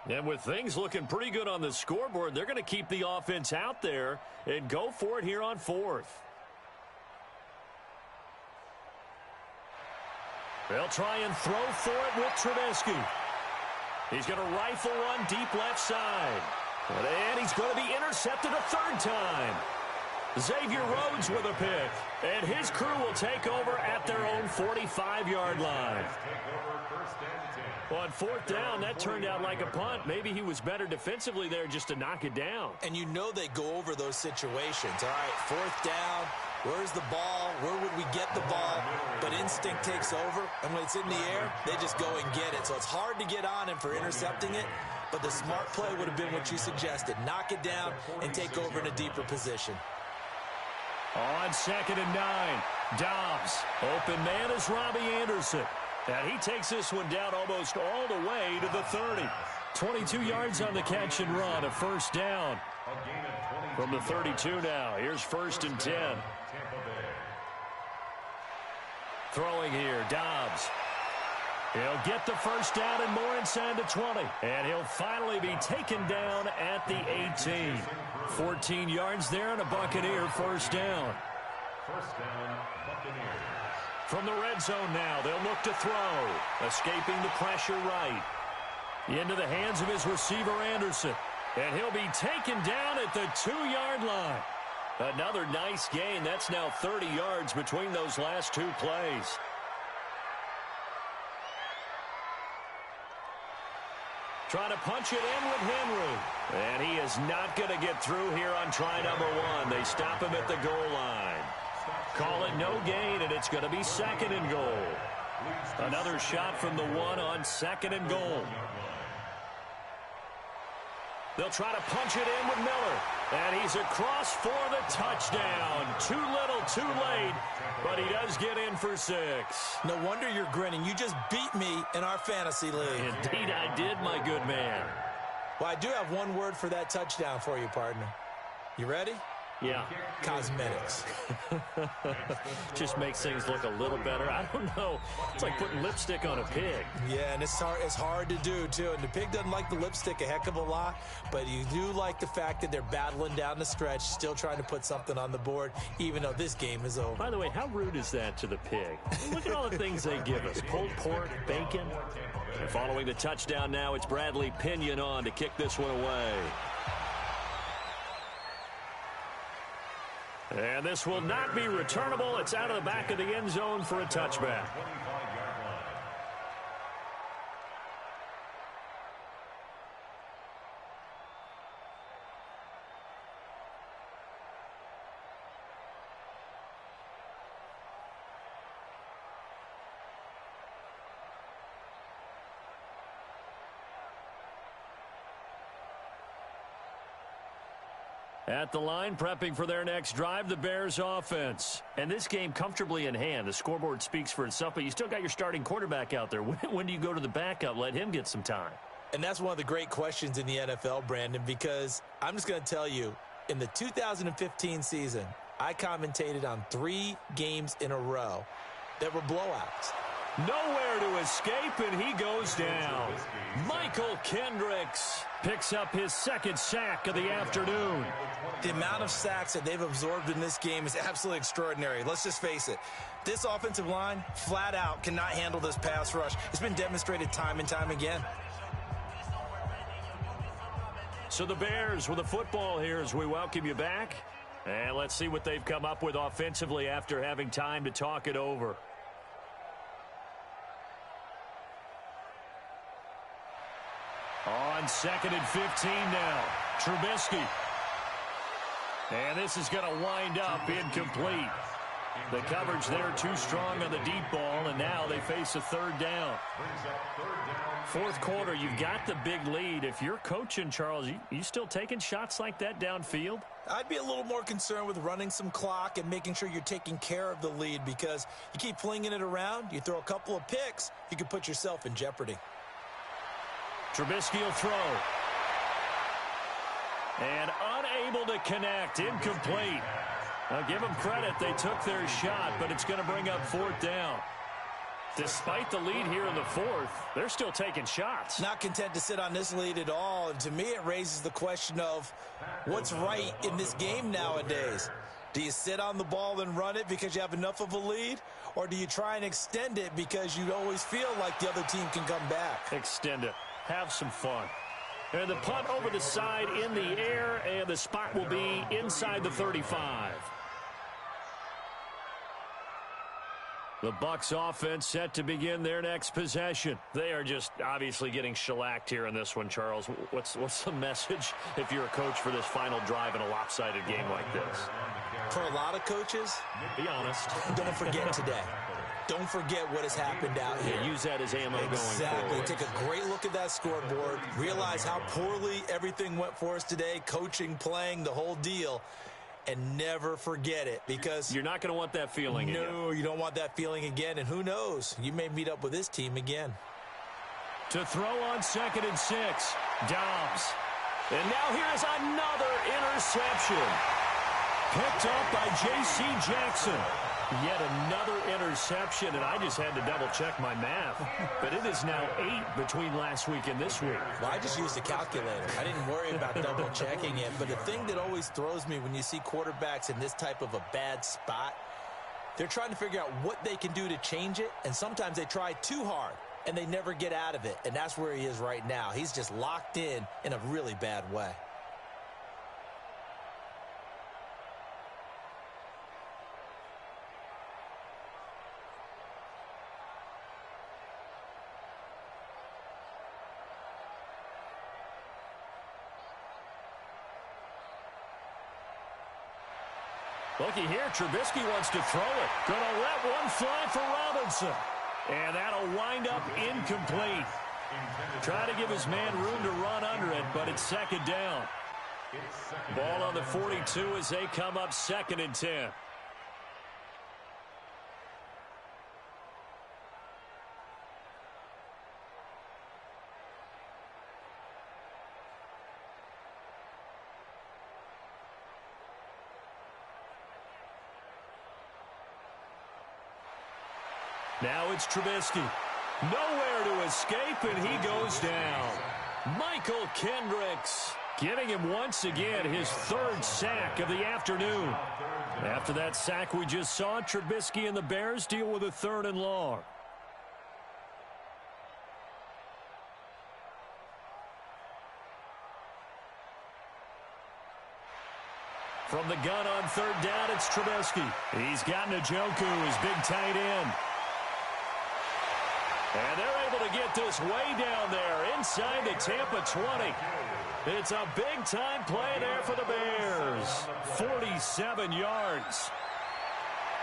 And with things looking pretty good on the scoreboard, they're going to keep the offense out there and go for it here on 4th. They'll try and throw for it with Trubisky. He's going to rifle one deep left side. And he's going to be intercepted a third time. Xavier Rhodes with a pick. And his crew will take over at their own 45-yard line. On 4th down, that turned out like a punt. Maybe he was better defensively there just to knock it down. And you know they go over those situations. All right, 4th down, where's the ball? Where would we get the ball? But instinct takes over, and when it's in the air, they just go and get it. So it's hard to get on him for intercepting it, but the smart play would have been what you suggested. Knock it down and take over in a deeper position. On 2nd and 9, Dobbs. Open man is Robbie Anderson. And he takes this one down almost all the way to the 30. 22 yards on the catch and run, a first down. From the 32 now, here's 1st and 10. Throwing here, Dobbs. He'll get the first down and more inside the 20. And he'll finally be taken down at the 18. 14 yards there and a Buccaneer first down. First down, Buccaneers. From the red zone now, they'll look to throw. Escaping the pressure right. Into the hands of his receiver, Anderson. And he'll be taken down at the 2-yard line. Another nice gain. That's now 30 yards between those last two plays. Trying to punch it in with Henry. And he is not going to get through here on try number 1. They stop him at the goal line. Call it no gain, and it's going to be 2nd and goal. Another shot from the 1 on 2nd and goal. They'll try to punch it in with Miller. And he's across for the touchdown. Too little, too late, but he does get in for 6. No wonder you're grinning. You just beat me in our fantasy league. Indeed I did, my good man. Well, I do have one word for that touchdown for you, partner. You ready? Yeah. Cosmetics. Just makes things look a little better. I don't know. It's like putting lipstick on a pig. Yeah, and it's hard to do, too. And the pig doesn't like the lipstick a heck of a lot, but you do like the fact that they're battling down the stretch, still trying to put something on the board, even though this game is over. By the way, how rude is that to the pig? Look at all the things they give us. Pulled pork, bacon. And following the touchdown now, it's Bradley Pinion on to kick this one away. And this will not be returnable. It's out of the back of the end zone for a touchback. At the line, prepping for their next drive, the Bears offense. And this game comfortably in hand. The scoreboard speaks for itself, but you still got your starting quarterback out there. When do you go to the backup? Let him get some time. And that's one of the great questions in the NFL, Brandon, because I'm just going to tell you, in the 2015 season, I commentated on 3 games in a row that were blowouts. Nowhere to escape, and he goes down. Michael Kendricks picks up his 2nd sack of the afternoon. The amount of sacks that they've absorbed in this game is absolutely extraordinary. Let's just face it. This offensive line, flat out, cannot handle this pass rush. It's been demonstrated time and time again. So the Bears with the football here as we welcome you back. And let's see what they've come up with offensively after having time to talk it over. On 2nd and 15 now. Trubisky. And this is going to wind up incomplete. The coverage there too strong on the deep ball, and now they face a 3rd down. 4th quarter, you've got the big lead. If you're coaching, Charles, you still taking shots like that downfield? I'd be a little more concerned with running some clock and making sure you're taking care of the lead, because you keep flinging it around, you throw a couple of picks, you could put yourself in jeopardy. Trubisky will throw. And unable to connect. Incomplete. Now give them credit. They took their shot, but it's going to bring up fourth down. Despite the lead here in the fourth, they're still taking shots. Not content to sit on this lead at all. And to me, it raises the question of what's right in this game nowadays. Do you sit on the ball and run it because you have enough of a lead? Or do you try and extend it because you always feel like the other team can come back? Extend it. Have some fun. And the punt over the side in the air, and the spot will be inside the 35. The Bucs offense set to begin their next possession. They are just obviously getting shellacked here in this one, Charles. What's the message if you're a coach for this final drive in a lopsided game like this? For a lot of coaches, be honest. Don't forget today. Don't forget what has happened out here. Yeah, use that as ammo going forward. Take a great look at that scoreboard. Realize how poorly everything went for us today. Coaching, playing, the whole deal. And never forget it, because you're not going to want that feeling again. No, you don't want that feeling again. And who knows? You may meet up with this team again. To throw on 2nd and 6. Dobbs. And now here's another interception. Picked up by J.C. Jackson. Yet another interception, and I just had to double-check my math. But it is now 8 between last week and this week. Well, I just used a calculator. I didn't worry about double-checking it. But the thing that always throws me when you see quarterbacks in this type of a bad spot, they're trying to figure out what they can do to change it, and sometimes they try too hard, and they never get out of it. And that's where he is right now. He's just locked in a really bad way. Looky here, Trubisky wants to throw it. Gonna let one fly for Robinson. And that'll wind up incomplete. Try to give his man room to run under it, but it's 2nd down. Ball on the 42 as they come up 2nd and 10. Now it's Trubisky. Nowhere to escape, and he goes down. Michael Kendricks getting him once again his 3rd sack of the afternoon. After that sack we just saw, Trubisky and the Bears deal with a 3rd and long. From the gun on 3rd down, it's Trubisky. He's got Njoku, his big tight end. And they're able to get this way down there inside the Tampa 20. It's a big-time play there for the Bears. 47 yards.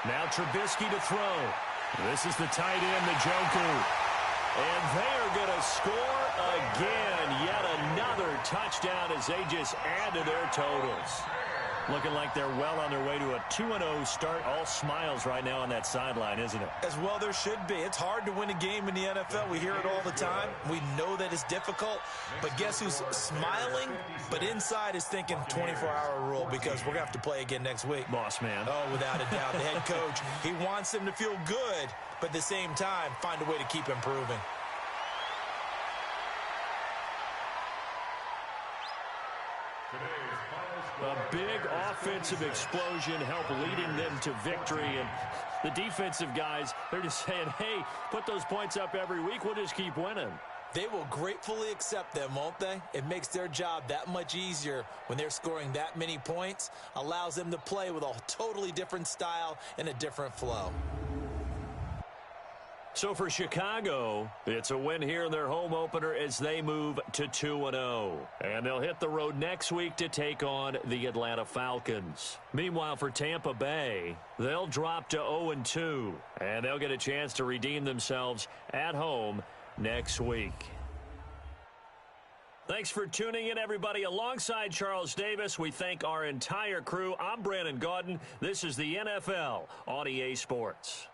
Now Trubisky to throw. This is the tight end, Njoku. And they are going to score again. Yet another touchdown as they just add to their totals. Looking like they're well on their way to a 2-0 start. All smiles right now on that sideline, isn't it? As well there should be. It's hard to win a game in the NFL. We hear it all the time. We know that it's difficult. But guess who's smiling? But inside is thinking 24-hour rule, because we're going to have to play again next week. Boss man. Oh, without a doubt. The head coach, he wants them to feel good, but at the same time, find a way to keep improving. A big offensive explosion helped leading them to victory. And the defensive guys, they're just saying, hey, put those points up every week. We'll just keep winning. They will gratefully accept them, won't they? It makes their job that much easier when they're scoring that many points. Allows them to play with a totally different style and a different flow. So for Chicago, it's a win here in their home opener as they move to 2-0. And they'll hit the road next week to take on the Atlanta Falcons. Meanwhile, for Tampa Bay, they'll drop to 0-2. And they'll get a chance to redeem themselves at home next week. Thanks for tuning in, everybody. Alongside Charles Davis, we thank our entire crew. I'm Brandon Gaudin. This is the NFL on EA Sports.